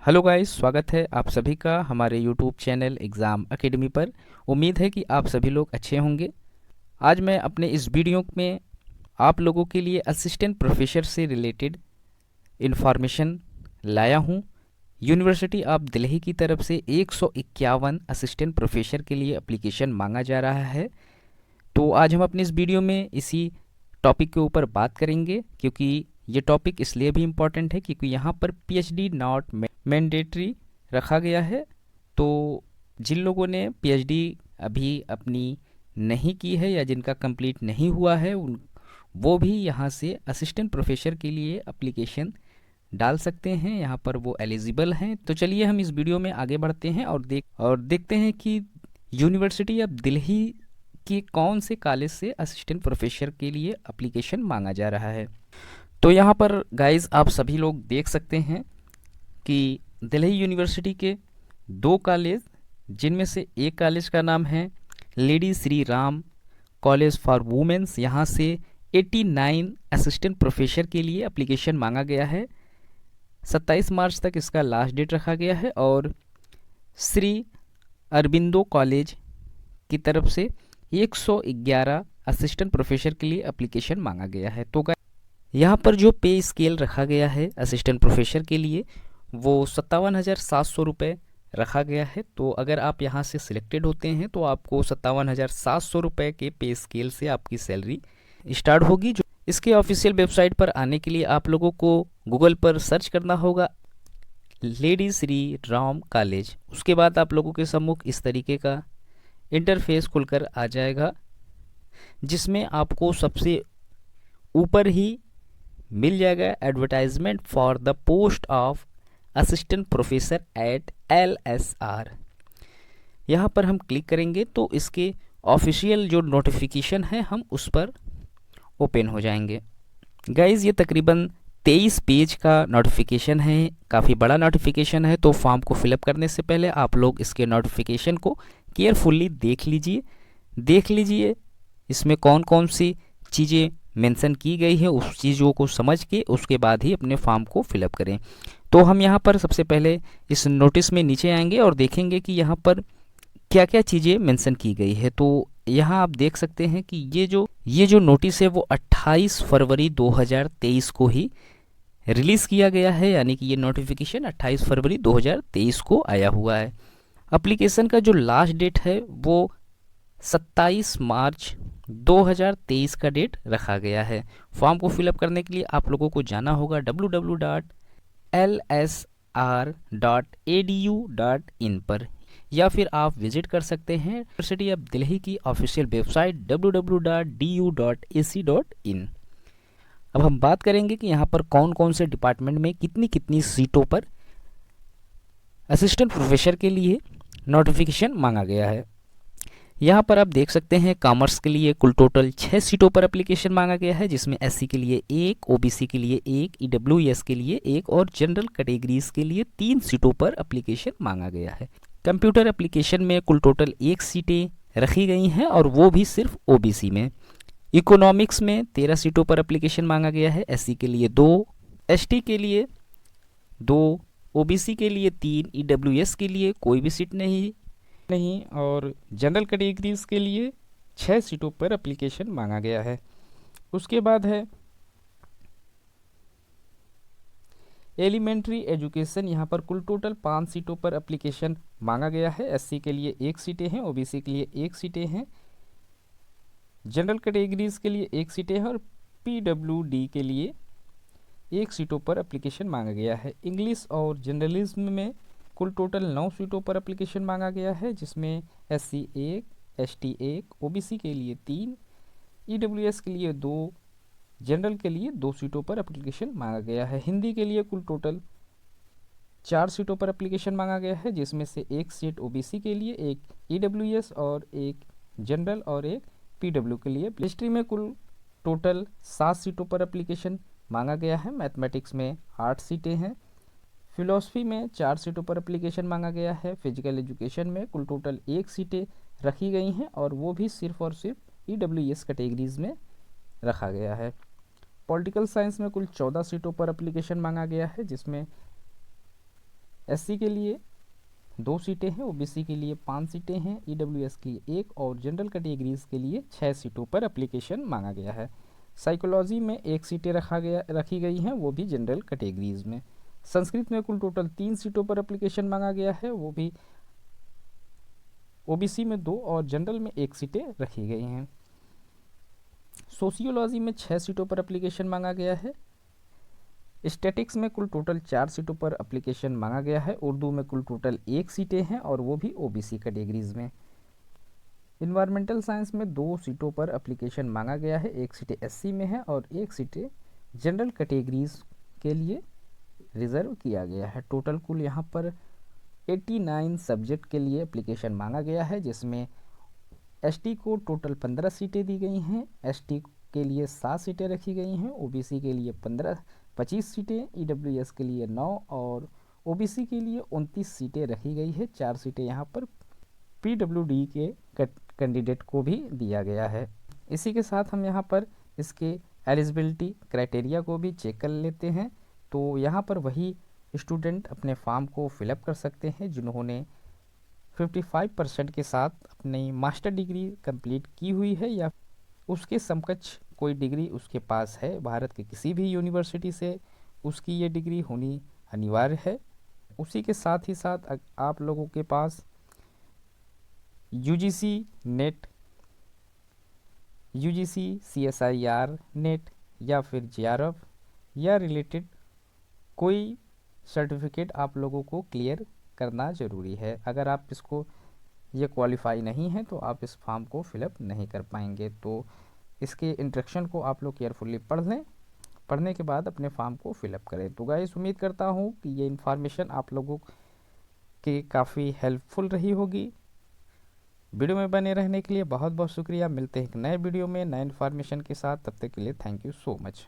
Hello guys, स्वागत है आप सभी का हमारे यूट्यूब चैनल एग्ज़ाम एकेडमी पर। उम्मीद है कि आप सभी लोग अच्छे होंगे। आज मैं अपने इस वीडियो में आप लोगों के लिए असिस्टेंट प्रोफेसर से रिलेटेड इन्फॉर्मेशन लाया हूं। यूनिवर्सिटी ऑफ दिल्ली की तरफ से 151 असिस्टेंट प्रोफेसर के लिए एप्लीकेशन मांगा जा रहा है। तो आज हम अपने इस वीडियो में इसी टॉपिक के ऊपर बात करेंगे, क्योंकि ये टॉपिक इसलिए भी इम्पॉर्टेंट है क्योंकि यहाँ पर पीएचडी नॉट मैंडेटरी रखा गया है। तो जिन लोगों ने पीएचडी अभी अपनी नहीं की है या जिनका कंप्लीट नहीं हुआ है वो भी यहाँ से असिस्टेंट प्रोफेसर के लिए एप्लीकेशन डाल सकते हैं। यहाँ पर वो एलिजिबल हैं। तो चलिए हम इस वीडियो में आगे बढ़ते हैं और देखते हैं कि यूनिवर्सिटी ऑफ दिल्ली के कौन से कॉलेज से असिस्टेंट प्रोफेसर के लिए एप्लीकेशन मांगा जा रहा है। तो यहाँ पर गाइस आप सभी लोग देख सकते हैं कि दिल्ली यूनिवर्सिटी के दो कॉलेज, जिनमें से एक कॉलेज का नाम है lady Shri Ram college for womens, यहाँ से 89 असिस्टेंट प्रोफेसर के लिए एप्लीकेशन मांगा गया है। 27 मार्च तक इसका लास्ट डेट रखा गया है। और श्री अरबिंदो कॉलेज की तरफ से 111 असिस्टेंट प्रोफेसर के लिए एप्लीकेशन मांगा गया है। तो यहाँ पर जो पे स्केल रखा गया है असिस्टेंट प्रोफेसर के लिए वो 57,700 रुपये रखा गया है। तो अगर आप यहाँ से सिलेक्टेड होते हैं तो आपको 57,700 रुपये के पे स्केल से आपकी सैलरी स्टार्ट होगी। जो इसके ऑफिशियल वेबसाइट पर आने के लिए आप लोगों को गूगल पर सर्च करना होगा लेडी श्री राम कॉलेज। उसके बाद आप लोगों के सम्मुख इस तरीके का इंटरफेस खुलकर आ जाएगा, जिसमें आपको सबसे ऊपर ही मिल जाएगा advertisement for the post of assistant professor at LSR। यहाँ पर हम क्लिक करेंगे तो इसके ऑफिशियल जो नोटिफिकेशन है हम उस पर ओपन हो जाएंगे। गाइज ये तकरीबन 23 पेज का नोटिफिकेशन है, काफ़ी बड़ा नोटिफिकेशन है। तो फॉर्म को फिलअप करने से पहले आप लोग इसके नोटिफिकेशन को केयरफुल्ली देख लीजिए इसमें कौन कौन सी चीज़ें मेंशन की गई है, उस चीज़ों को समझ के उसके बाद ही अपने फॉर्म को फिलअप करें। तो हम यहाँ पर सबसे पहले इस नोटिस में नीचे आएंगे और देखेंगे कि यहाँ पर क्या क्या चीज़ें मेंशन की गई है। तो यहाँ आप देख सकते हैं कि ये जो नोटिस है वो 28 फरवरी 2023 को ही रिलीज़ किया गया है, यानी कि ये नोटिफिकेशन 28 फरवरी 2023 को आया हुआ है। एप्लीकेशन का जो लास्ट डेट है वो 27 मार्च 2023 का डेट रखा गया है। फॉर्म को फिलअप करने के लिए आप लोगों को जाना होगा www.lsr.edu.in पर, या फिर आप विजिट कर सकते हैं यूनिवर्सिटी ऑफ दिल्ली की ऑफिशियल वेबसाइट www.du.ac.in। अब हम बात करेंगे कि यहाँ पर कौन कौन से डिपार्टमेंट में कितनी कितनी सीटों पर असिस्टेंट प्रोफेसर के लिए नोटिफिकेशन मांगा गया है। यहाँ पर आप देख सकते हैं कॉमर्स के लिए कुल टोटल 6 सीटों पर एप्लीकेशन मांगा गया है, जिसमें SC के लिए 1, OBC के लिए 1, EWS के लिए 1 और जनरल कैटेगरीज के लिए 3 सीटों पर एप्लीकेशन मांगा गया है। कंप्यूटर एप्लीकेशन में कुल टोटल 1 सीटें रखी गई हैं और वो भी सिर्फ OBC में। इकोनॉमिक्स में 13 सीटों पर एप्लीकेशन मांगा गया है। SC के लिए 2, ST के लिए 2, OBC के लिए 3, EWS के लिए कोई भी सीट नहीं और जनरल कैटेगरीज के लिए 6 सीटों पर एप्लीकेशन मांगा गया है। उसके बाद है एलिमेंट्री एजुकेशन। यहाँ पर कुल टोटल 5 सीटों पर एप्लीकेशन मांगा गया है। SC के लिए 1 सीटें हैं, OBC के लिए 1 सीटें हैं, जनरल कैटेगरीज के लिए 1 सीटें हैं और PWD के लिए 1 सीटों पर एप्लीकेशन मांगा गया है। इंग्लिश और जर्नलिज्म में कुल टोटल 9 सीटों पर एप्लीकेशन मांगा गया है, जिसमें SC 1, ST 1, OBC के लिए 3, EWS के लिए 2, जनरल के लिए 2 सीटों पर एप्लीकेशन मांगा गया है। हिंदी के लिए कुल टोटल 4 सीटों पर एप्लीकेशन मांगा गया है, जिसमें से 1 सीट OBC के लिए, 1 EWS और 1 जनरल और 1 PW के लिए। हिस्ट्री में कुल टोटल 7 सीटों पर एप्लीकेशन मांगा गया है। मैथमेटिक्स में 8 सीटें हैं। फिलॉसफी में 4 सीटों पर एप्लीकेशन मांगा गया है। फिजिकल एजुकेशन में कुल टोटल 1 सीटें रखी गई हैं और वो भी सिर्फ और सिर्फ EWS कैटेगरीज में रखा गया है। पॉलिटिकल साइंस में कुल 14 सीटों पर एप्लीकेशन मांगा गया है, जिसमें एससी के लिए 2 सीटें हैं, ओबीसी के लिए 5 सीटें हैं, ईडब्ल्यूएस के लिए 1 और जनरल कैटेगरीज के लिए 6 सीटों पर एप्लीकेशन मांगा गया है। साइकोलॉजी में 1 सीटें रखी गई हैं, वो भी जनरल कैटेगरीज में। संस्कृत में कुल टोटल 3 सीटों पर एप्लीकेशन मांगा गया है, वो भी ओबीसी में 2 और जनरल में 1 सीटें रखी गई हैं। सोशियोलॉजी में 6 सीटों पर एप्लीकेशन मांगा गया है। स्टैटिक्स में कुल टोटल 4 सीटों पर एप्लीकेशन मांगा गया है। उर्दू में कुल टोटल 1 सीटें हैं और वो भी ओबीसी कैटेगरीज में। इन्वायरमेंटल साइंस में 2 सीटों पर एप्लीकेशन मांगा गया है, 1 सीटें एससी में है और 1 सीटें जनरल कैटेगरीज के लिए रिजर्व किया गया है। टोटल कुल यहाँ पर 89 सब्जेक्ट के लिए एप्लीकेशन मांगा गया है, जिसमें एसटी को टोटल 15 सीटें दी गई हैं, एसटी के लिए 7 सीटें रखी गई हैं, ओबीसी के लिए 25 सीटें, ईडब्ल्यूएस के लिए 9 और ओबीसी के लिए 29 सीटें रखी गई है। 4 सीटें यहाँ पर पीडब्ल्यूडी के कैंडिडेट को भी दिया गया है। इसी के साथ हम यहाँ पर इसके एलिजिबिलिटी क्राइटेरिया को भी चेक कर लेते हैं। तो यहाँ पर वही स्टूडेंट अपने फॉर्म को फिलअप कर सकते हैं जिन्होंने 55% के साथ अपनी मास्टर डिग्री कंप्लीट की हुई है या उसके समकक्ष कोई डिग्री उसके पास है। भारत के किसी भी यूनिवर्सिटी से उसकी ये डिग्री होनी अनिवार्य है। उसी के साथ ही साथ आप लोगों के पास UGC NET, UGC CSIR NET या फिर जेआरएफ या रिलेटेड कोई सर्टिफिकेट आप लोगों को क्लियर करना ज़रूरी है। अगर आप इसको ये क्वालिफाई नहीं है तो आप इस फॉर्म को फिलअप नहीं कर पाएंगे। तो इसके इंस्ट्रक्शन को आप लोग केयरफुली पढ़ लें, पढ़ने के बाद अपने फॉर्म को फिलअप करें। तो गाइस, उम्मीद करता हूँ कि ये इन्फॉर्मेशन आप लोगों के काफ़ी हेल्पफुल रही होगी। वीडियो में बने रहने के लिए बहुत बहुत शुक्रिया। मिलते हैं एक नए वीडियो में नए इन्फॉर्मेशन के साथ। तब तक के लिए थैंक यू सो मच।